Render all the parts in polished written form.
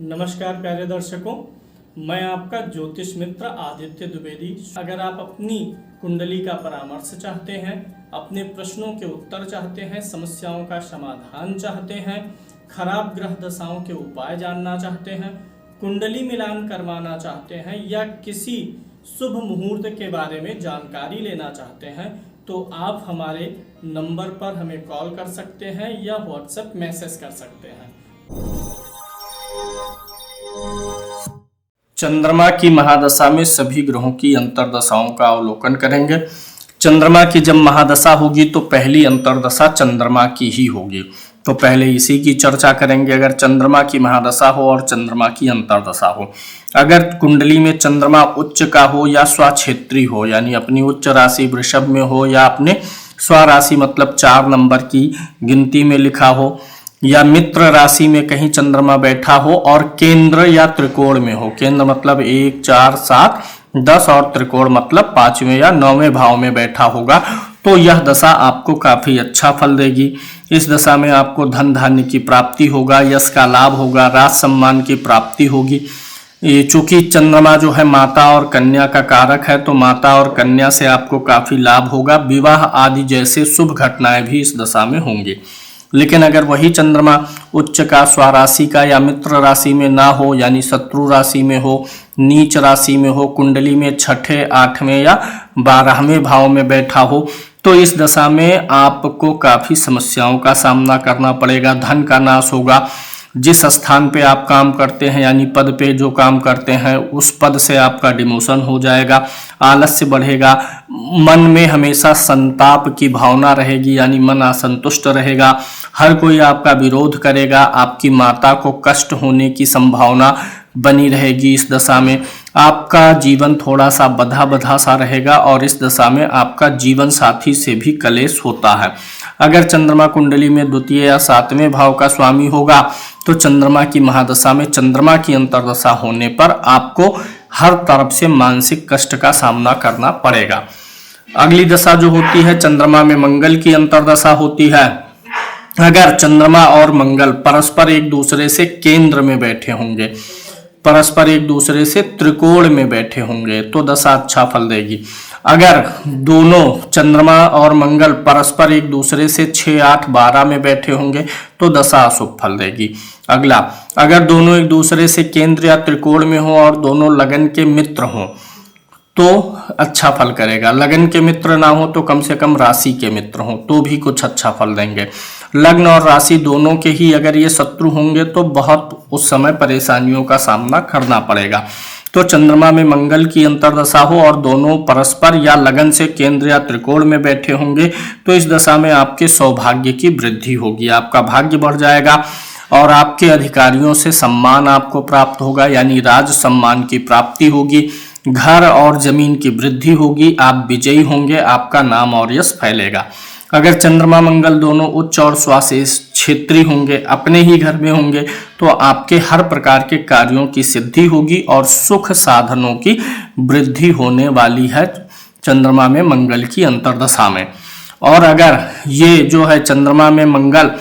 नमस्कार प्यारे दर्शकों, मैं आपका ज्योतिष मित्र आदित्य द्विवेदी। अगर आप अपनी कुंडली का परामर्श चाहते हैं, अपने प्रश्नों के उत्तर चाहते हैं, समस्याओं का समाधान चाहते हैं, खराब ग्रह दशाओं के उपाय जानना चाहते हैं, कुंडली मिलान करवाना चाहते हैं या किसी शुभ मुहूर्त के बारे में जानकारी लेना चाहते हैं, तो आप हमारे नंबर पर हमें कॉल कर सकते हैं या व्हाट्सएप मैसेज कर सकते हैं। चंद्रमा की महादशा में सभी ग्रहों की अंतर्दशाओं का अवलोकन करेंगे। चंद्रमा की जब महादशा होगी तो पहली अंतर्दशा चंद्रमा की ही होगी, तो पहले इसी की चर्चा करेंगे। अगर चंद्रमा की महादशा हो और चंद्रमा की अंतर्दशा हो, अगर कुंडली में चंद्रमा उच्च का हो या स्वक्षेत्री हो, यानी अपनी उच्च राशि वृषभ में हो या अपने स्वराशि मतलब 4 नंबर की गिनती में लिखा हो, या मित्र राशि में कहीं चंद्रमा बैठा हो और केंद्र या त्रिकोण में हो। केंद्र मतलब 1, 4, 7, 10 और त्रिकोण मतलब 5वें या 9वें भाव में बैठा होगा, तो यह दशा आपको काफी अच्छा फल देगी। इस दशा में आपको धन धान्य की प्राप्ति होगा, यश का लाभ होगा, राज सम्मान की प्राप्ति होगी। ये चूंकि चंद्रमा जो है माता और कन्या का कारक है, तो माता और कन्या से आपको काफी लाभ होगा। विवाह आदि जैसे शुभ घटनाएं भी इस दशा में होंगी। लेकिन अगर वही चंद्रमा उच्च का, स्वराशि का या मित्र राशि में ना हो, यानी शत्रु राशि में हो, नीच राशि में हो, कुंडली में 6ठे, 8वें या 12वें भाव में बैठा हो, तो इस दशा में आपको काफी समस्याओं का सामना करना पड़ेगा। धन का नाश होगा। जिस स्थान पे आप काम करते हैं, यानी पद पे जो काम करते हैं, उस पद से आपका डिमोशन हो जाएगा। आलस्य बढ़ेगा। मन में हमेशा संताप की भावना रहेगी, यानी मन असंतुष्ट रहेगा। हर कोई आपका विरोध करेगा। आपकी माता को कष्ट होने की संभावना बनी रहेगी। इस दशा में आपका जीवन थोड़ा सा बधा सा रहेगा और इस दशा में आपका जीवन साथी से भी कलेश होता है। अगर चंद्रमा कुंडली में द्वितीय या 7वें भाव का स्वामी होगा, तो चंद्रमा की महादशा में चंद्रमा की अंतर्दशा होने पर आपको हर तरफ से मानसिक कष्ट का सामना करना पड़ेगा। अगली दशा जो होती है, चंद्रमा में मंगल की अंतर्दशा होती है। अगर चंद्रमा और मंगल परस्पर एक दूसरे से केंद्र में बैठे होंगे, परस्पर एक दूसरे से त्रिकोण में बैठे होंगे, तो दशा अच्छा फल देगी। अगर दोनों चंद्रमा और मंगल परस्पर एक दूसरे से 6, 8, 12 में बैठे होंगे, तो दशा अशुभ फल देगी। अगला, अगर दोनों एक दूसरे से केंद्र या त्रिकोण में हो और दोनों लगन के मित्र हों, तो अच्छा फल करेगा। लगन के मित्र ना हो तो कम से कम राशि के मित्र हों, तो भी कुछ अच्छा फल देंगे। लग्न और राशि दोनों के ही अगर ये शत्रु होंगे, तो बहुत उस समय परेशानियों का सामना करना पड़ेगा। तो चंद्रमा में मंगल की अंतर्दशा हो और दोनों परस्पर या लगन से केंद्र या त्रिकोण में बैठे होंगे, तो इस दशा में आपके सौभाग्य की वृद्धि होगी। आपका भाग्य बढ़ जाएगा और आपके अधिकारियों से सम्मान आपको प्राप्त होगा, यानी राज सम्मान की प्राप्ति होगी। घर और जमीन की वृद्धि होगी। आप विजयी होंगे। आपका नाम और यश फैलेगा। अगर चंद्रमा मंगल दोनों उच्च और स्वक्षेत्री होंगे, अपने ही घर में होंगे, तो आपके हर प्रकार के कार्यों की सिद्धि होगी और सुख साधनों की वृद्धि होने वाली है चंद्रमा में मंगल की अंतर्दशा में। और अगर ये जो है चंद्रमा में मंगल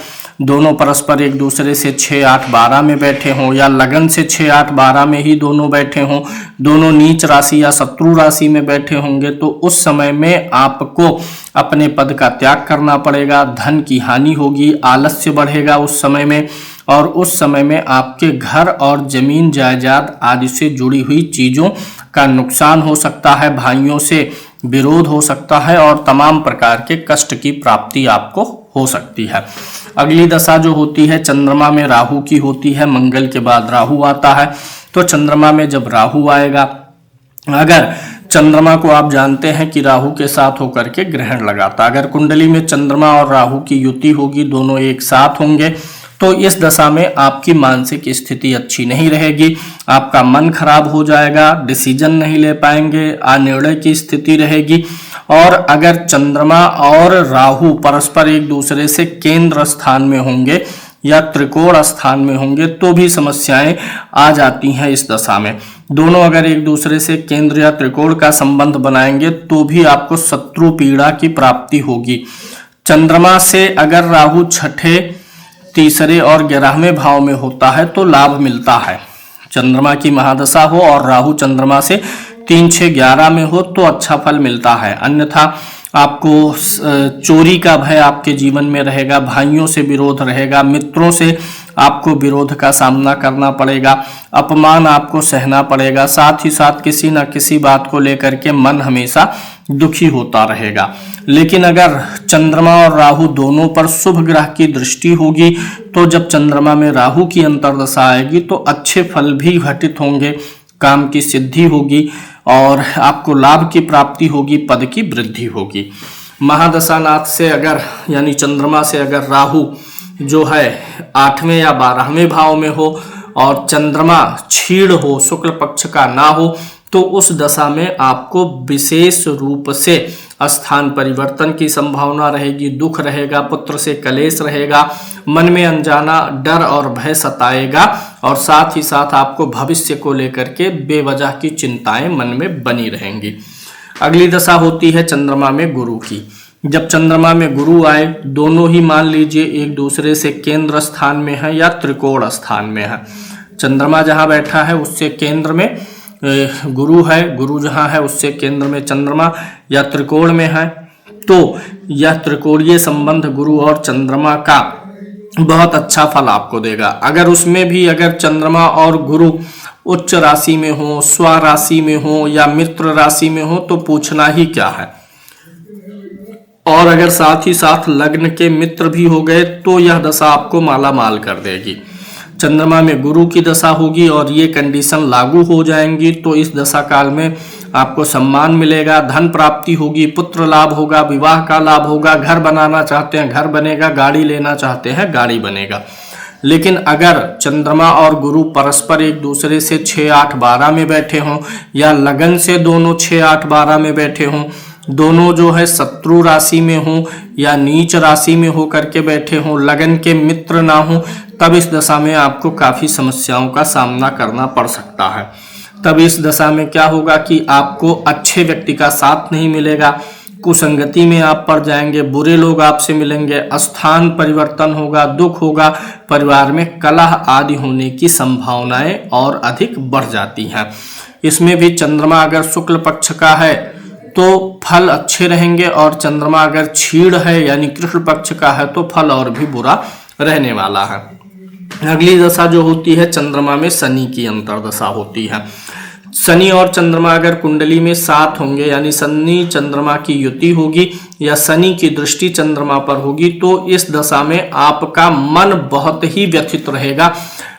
दोनों परस्पर एक दूसरे से 6, 8, 12 में बैठे हों, या लगन से 6, 8, 12 में ही दोनों बैठे हों, दोनों नीच राशि या शत्रु राशि में बैठे होंगे, तो उस समय में आपको अपने पद का त्याग करना पड़ेगा। धन की हानि होगी, आलस्य बढ़ेगा उस समय में, और उस समय में आपके घर और जमीन जायदाद आदि से जुड़ी हुई चीजों का नुकसान हो सकता है। भाइयों से विरोध हो सकता है और तमाम प्रकार के कष्ट की प्राप्ति आपको हो सकती है। अगली दशा जो होती है चंद्रमा में राहु की होती है। मंगल के बाद राहु आता है, तो चंद्रमा में जब राहु आएगा, अगर चंद्रमा को आप जानते हैं कि राहु के साथ होकर के ग्रहण लगाता, अगर कुंडली में चंद्रमा और राहु की युति होगी, दोनों एक साथ होंगे, तो इस दशा में आपकी मानसिक स्थिति अच्छी नहीं रहेगी। आपका मन खराब हो जाएगा, डिसीजन नहीं ले पाएंगे, अनिर्णय की स्थिति रहेगी। और अगर चंद्रमा और राहु परस्पर एक दूसरे से केंद्र स्थान में होंगे या त्रिकोण स्थान में होंगे, तो भी समस्याएं आ जाती हैं इस दशा में। दोनों अगर एक दूसरे से केंद्र या त्रिकोण का संबंध बनाएंगे, तो भी आपको शत्रु पीड़ा की प्राप्ति होगी। चंद्रमा से अगर राहु 6ठे तीसरे और 11वें भाव में होता है तो लाभ मिलता है। चंद्रमा की महादशा हो और राहु चंद्रमा से 3, 6, 11 में हो तो अच्छा फल मिलता है। अन्यथा आपको चोरी का भय आपके जीवन में रहेगा, भाइयों से विरोध रहेगा, मित्रों से आपको विरोध का सामना करना पड़ेगा, अपमान आपको सहना पड़ेगा, साथ ही साथ किसी न किसी बात को लेकर के मन हमेशा दुखी होता रहेगा। लेकिन अगर चंद्रमा और राहु दोनों पर शुभ ग्रह की दृष्टि होगी तो जब चंद्रमा में राहु की अंतर्दशा आएगी तो अच्छे फल भी घटित होंगे, काम की सिद्धि होगी और आपको लाभ की प्राप्ति होगी, पद की वृद्धि होगी। महादशानाथ से अगर यानी चंद्रमा से अगर राहु जो है 8वें या 12वें भाव में हो और चंद्रमा क्षीण हो, शुक्ल पक्ष का ना हो, तो उस दशा में आपको विशेष रूप से स्थान परिवर्तन की संभावना रहेगी, दुख रहेगा, पुत्र से कलेश रहेगा, मन में अनजाना डर और भय सताएगा और साथ ही साथ आपको भविष्य को लेकर के बेवजह की चिंताएं मन में बनी रहेंगी। अगली दशा होती है चंद्रमा में गुरु की। जब चंद्रमा में गुरु आए, दोनों ही मान लीजिए एक दूसरे से केंद्र स्थान में है या त्रिकोण स्थान में है। चंद्रमा जहां बैठा है उससे केंद्र में गुरु है, गुरु जहां है उससे केंद्र में चंद्रमा या त्रिकोण में है, तो यह त्रिकोणीय संबंध गुरु और चंद्रमा का बहुत अच्छा फल आपको देगा। अगर उसमें भी अगर चंद्रमा और गुरु उच्च राशि में हो, स्व राशि में हो या मित्र राशि में हो तो पूछना ही क्या है। और अगर साथ ही साथ लग्न के मित्र भी हो गए तो यह दशा आपको माला माल कर देगी। चंद्रमा में गुरु की दशा होगी और ये कंडीशन लागू हो जाएंगी तो इस दशा काल में आपको सम्मान मिलेगा, धन प्राप्ति होगी, पुत्र लाभ होगा, विवाह का लाभ होगा, घर बनाना चाहते हैं घर बनेगा, गाड़ी लेना चाहते हैं गाड़ी बनेगा। लेकिन अगर चंद्रमा और गुरु परस्पर एक दूसरे से 6, 8, 12 में बैठे हों या लगन से दोनों 6, 8, 12 में बैठे हों, दोनों जो है शत्रु राशि में हो या नीच राशि में हो करके बैठे हों, लगन के मित्र ना हो, तब इस दशा में आपको काफी समस्याओं का सामना करना पड़ सकता है। तब इस दशा में क्या होगा कि आपको अच्छे व्यक्ति का साथ नहीं मिलेगा, कुसंगति में आप पड़ जाएंगे, बुरे लोग आपसे मिलेंगे, स्थान परिवर्तन होगा, दुख होगा, परिवार में कलह आदि होने की संभावनाएं और अधिक बढ़ जाती हैं। इसमें भी चंद्रमा अगर शुक्ल पक्ष का है तो फल अच्छे रहेंगे और चंद्रमा अगर क्षीण है यानी कृष्ण पक्ष का है तो फल और भी बुरा रहने वाला है। अगली दशा जो होती है चंद्रमा में शनि की अंतर्दशा होती है। शनि और चंद्रमा अगर कुंडली में साथ होंगे यानी शनि चंद्रमा की युति होगी या शनि की दृष्टि चंद्रमा पर होगी तो इस दशा में आपका मन बहुत ही व्यथित रहेगा,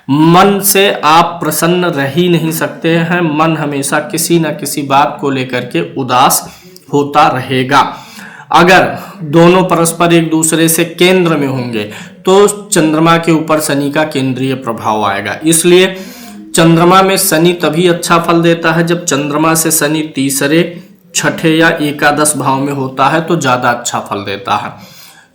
मन से आप प्रसन्न रह ही नहीं सकते हैं, मन हमेशा किसी न किसी बात को लेकर के उदास होता रहेगा। अगर दोनों परस्पर एक दूसरे से केंद्र में होंगे तो चंद्रमा के ऊपर शनि का केंद्रीय प्रभाव आएगा। इसलिए चंद्रमा में शनि तभी अच्छा फल देता है जब चंद्रमा से शनि तीसरे, छठे या एकादश भाव में होता है तो ज्यादा अच्छा फल देता है।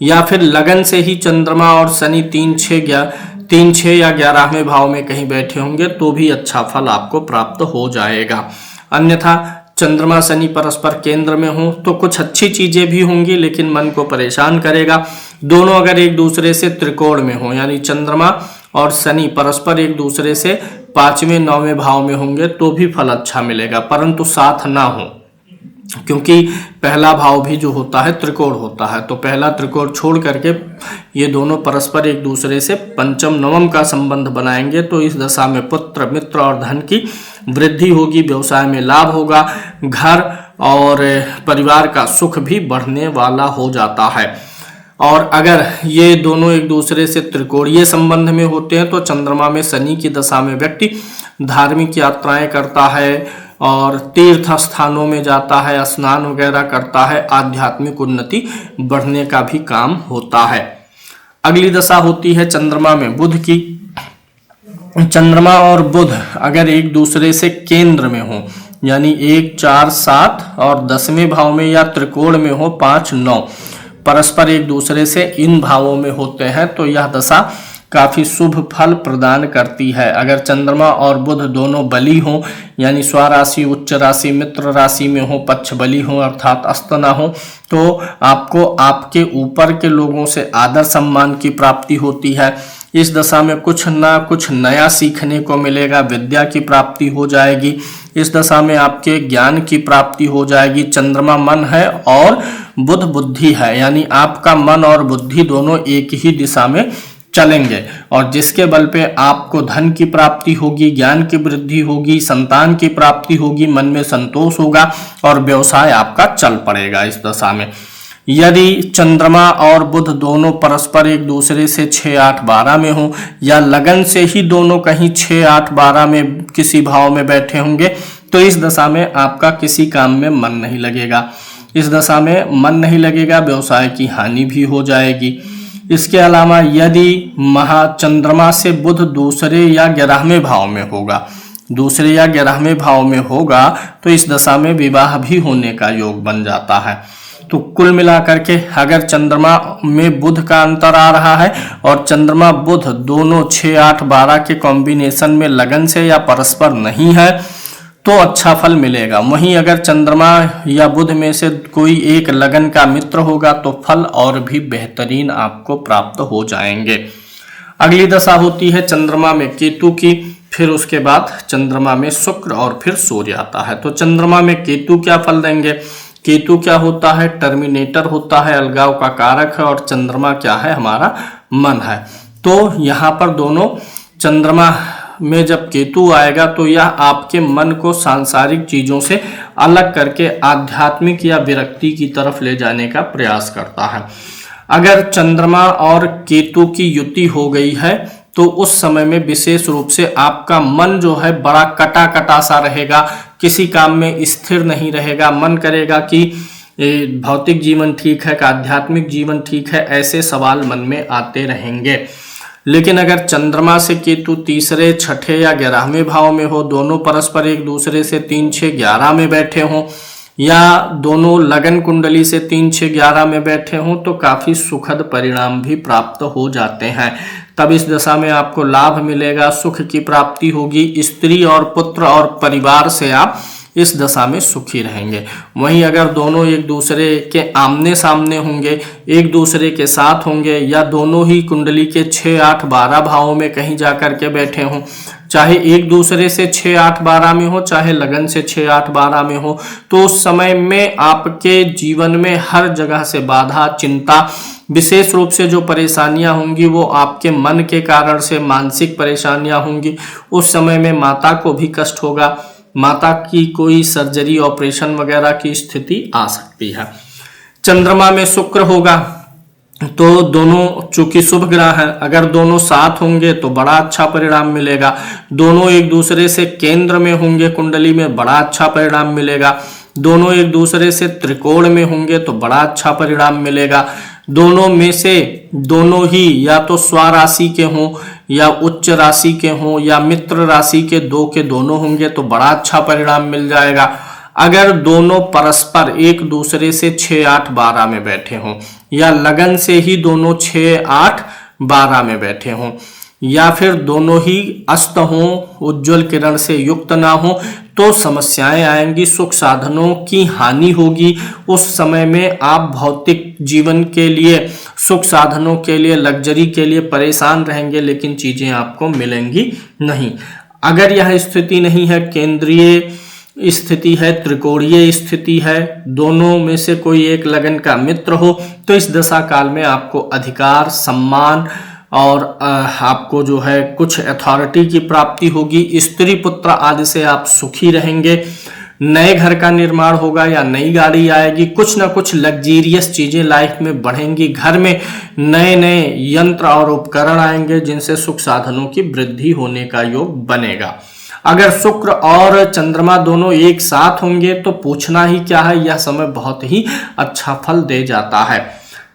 या फिर लगन से ही चंद्रमा और शनि 3, 6 या 11वें भाव में कहीं बैठे होंगे तो भी अच्छा फल आपको प्राप्त हो जाएगा। अन्यथा चंद्रमा शनि परस्पर केंद्र में हो तो कुछ अच्छी चीजें भी होंगी लेकिन मन को परेशान करेगा। दोनों अगर एक दूसरे से त्रिकोण में हो यानी चंद्रमा और शनि परस्पर एक दूसरे से 5वें, 9वें भाव में होंगे तो भी फल अच्छा मिलेगा, परंतु साथ ना हो, क्योंकि पहला भाव भी जो होता है त्रिकोण होता है। तो पहला त्रिकोण छोड़ करके ये दोनों परस्पर एक दूसरे से पंचम, नवम का संबंध बनाएंगे तो इस दशा में पुत्र, मित्र और धन की वृद्धि होगी, व्यवसाय में लाभ होगा, घर और परिवार का सुख भी बढ़ने वाला हो जाता है। और अगर ये दोनों एक दूसरे से त्रिकोणीय संबंध में होते हैं तो चंद्रमा में शनि की दशा में व्यक्ति धार्मिक यात्राएं करता है और तीर्थ स्थानों में जाता है, स्नान वगैरह करता है, आध्यात्मिक उन्नति बढ़ने का भी काम होता है। अगली दशा होती है चंद्रमा में बुध की। चंद्रमा और बुध अगर एक दूसरे से केंद्र में हो यानी 1, 4, 7 और 10वें भाव में या त्रिकोण में हो 5, 9 परस्पर एक दूसरे से इन भावों में होते हैं तो यह दशा काफी शुभ फल प्रदान करती है। अगर चंद्रमा और बुध दोनों बली हो यानी स्वराशि, उच्च राशि, मित्र राशि में हो, पक्ष बली हो अर्थात अस्त ना हो तो आपको आपके ऊपर के लोगों से आदर सम्मान की प्राप्ति होती है। इस दशा में कुछ ना कुछ नया सीखने को मिलेगा, विद्या की प्राप्ति हो जाएगी। इस दशा में आपके ज्ञान की प्राप्ति हो जाएगी। चंद्रमा मन है और बुध बुद्धि है, यानी आपका मन और बुद्धि दोनों एक ही दिशा में चलेंगे, और जिसके बल पे आपको धन की प्राप्ति होगी, ज्ञान की वृद्धि होगी, संतान की प्राप्ति होगी, मन में संतोष होगा और व्यवसाय आपका चल पड़ेगा इस दशा में। यदि चंद्रमा और बुध दोनों परस्पर एक दूसरे से 6, 8, 12 में हो, या लगन से ही दोनों कहीं 6, 8, 12 में किसी भाव में बैठे होंगे, तो इस दशा में आपका किसी काम में मन नहीं लगेगा। इस दशा में मन नहीं लगेगा, व्यवसाय की हानि भी हो जाएगी। इसके अलावा यदि महाचंद्रमा से बुध दूसरे या 11वें भाव में होगा, दूसरे या 11वें भाव में होगा, तो इस दशा में विवाह भी होने का योग बन जाता है। तो कुल मिलाकर के अगर चंद्रमा में बुध का अंतर आ रहा है और चंद्रमा बुध दोनों 6, 8, 12 के कॉम्बिनेशन में लगन से या परस्पर नहीं है, तो अच्छा फल मिलेगा। वहीं अगर चंद्रमा या बुध में से कोई एक लगन का मित्र होगा, तो फल और भी बेहतरीन आपको प्राप्त हो जाएंगे। अगली दशा होती है चंद्रमा में केतु की, फिर उसके बाद चंद्रमा में शुक्र और फिर सूर्य आता है। तो चंद्रमा में केतु क्या फल देंगे? केतु क्या होता है? टर्मिनेटर होता है, अलगाव का कारक है, और चंद्रमा क्या है? हमारा मन है। तो यहाँ पर दोनों चंद्रमा में जब केतु आएगा तो यह आपके मन को सांसारिक चीजों से अलग करके आध्यात्मिक या विरक्ति की तरफ ले जाने का प्रयास करता है। अगर चंद्रमा और केतु की युति हो गई है तो उस समय में विशेष रूप से आपका मन जो है बड़ा कटा कटा सा रहेगा, किसी काम में स्थिर नहीं रहेगा। मन करेगा कि भौतिक जीवन ठीक है, का आध्यात्मिक जीवन ठीक है, ऐसे सवाल मन में आते रहेंगे। लेकिन अगर चंद्रमा से केतु तीसरे, छठे या 11वें भाव में हो, दोनों परस्पर एक दूसरे से 3, 6, 11 में बैठे हों, या दोनों लगन कुंडली से 3, 6, 11 में बैठे हों, तो काफी सुखद परिणाम भी प्राप्त हो जाते हैं। तब इस दशा में आपको लाभ मिलेगा, सुख की प्राप्ति होगी, स्त्री और पुत्र और परिवार से आप इस दशा में सुखी रहेंगे। वहीं अगर दोनों एक दूसरे के आमने सामने होंगे, एक दूसरे के साथ होंगे, या दोनों ही कुंडली के 6, 8, 12 भावों में कहीं जाकर के बैठे हों, चाहे एक दूसरे से 6, 8, 12 में हो, चाहे लगन से 6, 8, 12 में हो, तो उस समय में आपके जीवन में हर जगह से बाधा, चिंता, विशेष रूप से जो परेशानियां होंगी वो आपके मन के कारण से मानसिक परेशानियां होंगी। उस समय में माता को भी कष्ट होगा, माता की कोई सर्जरी, ऑपरेशन वगैरह की स्थिति आ सकती है। चंद्रमा में शुक्र होगा तो दोनों चूंकि शुभ ग्रह हैं, अगर दोनों साथ होंगे तो बड़ा अच्छा परिणाम मिलेगा। दोनों एक दूसरे से केंद्र में होंगे कुंडली में, बड़ा अच्छा परिणाम मिलेगा। दोनों एक दूसरे से त्रिकोण में होंगे तो बड़ा अच्छा परिणाम मिलेगा। दोनों में से दोनों ही या तो स्वराशि के हों, या उच्च राशि के हों, या मित्र राशि के के दोनों होंगे तो बड़ा अच्छा परिणाम मिल जाएगा। अगर दोनों परस्पर एक दूसरे से 6, 8, 12 में बैठे हों, या लगन से ही दोनों 6, 8, 12 में बैठे हों, या फिर दोनों ही अस्त हों, उज्जवल किरण से युक्त ना हो, तो समस्याएं आएंगी, सुख साधनों की हानि होगी। उस समय में आप भौतिक जीवन के लिए, सुख साधनों के लिए, लग्जरी के लिए परेशान रहेंगे, लेकिन चीजें आपको मिलेंगी नहीं। अगर यह स्थिति नहीं है, केंद्रीय स्थिति है, त्रिकोणीय स्थिति है, दोनों में से कोई एक लगन का मित्र हो, तो इस दशा काल में आपको अधिकार, सम्मान और आपको जो है कुछ अथॉरिटी की प्राप्ति होगी। स्त्री पुत्र आदि से आप सुखी रहेंगे। नए घर का निर्माण होगा या नई गाड़ी आएगी, कुछ ना कुछ लग्जीरियस चीजें लाइफ में बढ़ेंगी। घर में नए नए यंत्र और उपकरण आएंगे जिनसे सुख साधनों की वृद्धि होने का योग बनेगा। अगर शुक्र और चंद्रमा दोनों एक साथ होंगे तो पूछना ही क्या है, यह समय बहुत ही अच्छा फल दे जाता है।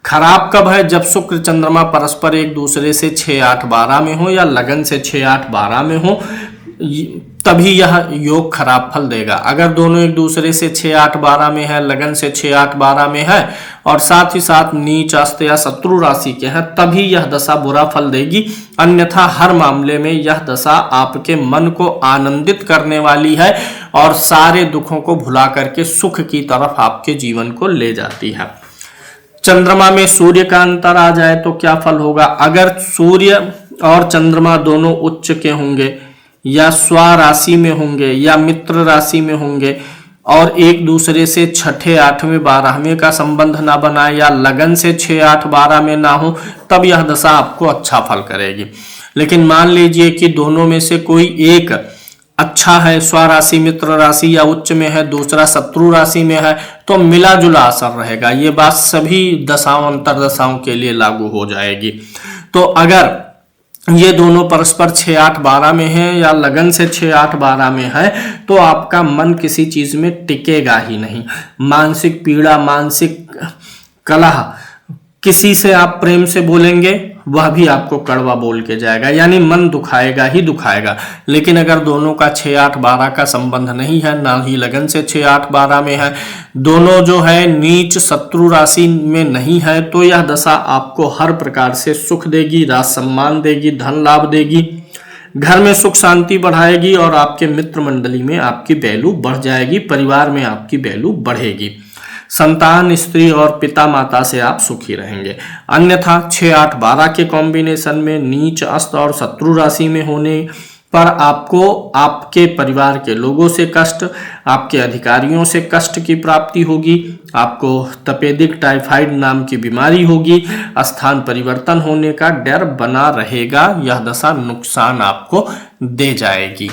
खराब कब है? जब शुक्र चंद्रमा परस्पर एक दूसरे से 6, 8, 12 में हो, या लगन से 6, 8, 12 में हो, तभी यह योग खराब फल देगा। अगर दोनों एक दूसरे से 6, 8, 12 में है, लगन से 6, 8, 12 में है, और साथ ही साथ नीच, अस्त या शत्रु राशि के हैं, तभी यह दशा बुरा फल देगी। अन्यथा हर मामले में यह दशा आपके मन को आनंदित करने वाली है और सारे दुखों को भुला करके सुख की तरफ आपके जीवन को ले जाती है। चंद्रमा में सूर्य का अंतर आ जाए तो क्या फल होगा? अगर सूर्य और चंद्रमा दोनों उच्च के होंगे या स्वराशि में होंगे या मित्र राशि में होंगे और एक दूसरे से छठे, आठवें, 12वें का संबंध ना बनाए या लगन से 6, 8, 12 में ना हो, तब यह दशा आपको अच्छा फल करेगी। लेकिन मान लीजिए कि दोनों में से कोई एक अच्छा है, स्वराशि मित्र राशि या उच्च में है, दूसरा शत्रु राशि में है, तो मिला जुला असर रहेगा। ये बात सभी दशाओं अंतरदशाओं के लिए लागू हो जाएगी। तो अगर ये दोनों परस्पर 6, 8, 12 में है या लगन से 6, 8, 12 में है, तो आपका मन किसी चीज में टिकेगा ही नहीं। मानसिक पीड़ा, मानसिक कलह, किसी से आप प्रेम से बोलेंगे वह भी आपको कड़वा बोल के जाएगा, यानी मन दुखाएगा ही दुखाएगा। लेकिन अगर दोनों का 6, 8, 12 का संबंध नहीं है, ना ही लगन से 6, 8, 12 में है, दोनों जो है नीच शत्रु राशि में नहीं है, तो यह दशा आपको हर प्रकार से सुख देगी, राज सम्मान देगी, धन लाभ देगी, घर में सुख शांति बढ़ाएगी और आपके मित्र मंडली में आपकी वैल्यू बढ़ जाएगी, परिवार में आपकी वैल्यू बढ़ेगी। संतान, स्त्री और पिता माता से आप सुखी रहेंगे। अन्यथा 6, 8, 12 के कॉम्बिनेशन में नीच, अस्त और शत्रु राशि में होने पर आपको आपके परिवार के लोगों से कष्ट, आपके अधिकारियों से कष्ट की प्राप्ति होगी, आपको तपेदिक टाइफाइड नाम की बीमारी होगी, स्थान परिवर्तन होने का डर बना रहेगा। यह दशा नुकसान आपको दे जाएगी।